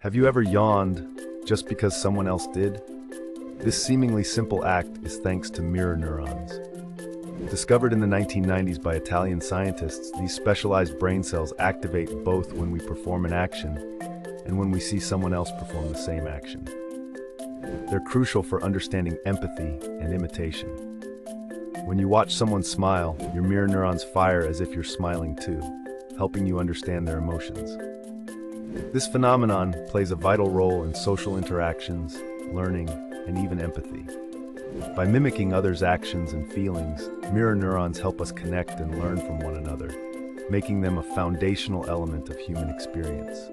Have you ever yawned just because someone else did? This seemingly simple act is thanks to mirror neurons. Discovered in the 1990s by Italian scientists, these specialized brain cells activate both when we perform an action and when we see someone else perform the same action. They're crucial for understanding empathy and imitation. When you watch someone smile, your mirror neurons fire as if you're smiling too, helping you understand their emotions. This phenomenon plays a vital role in social interactions, learning, and even empathy. By mimicking others' actions and feelings, mirror neurons help us connect and learn from one another, making them a foundational element of human experience.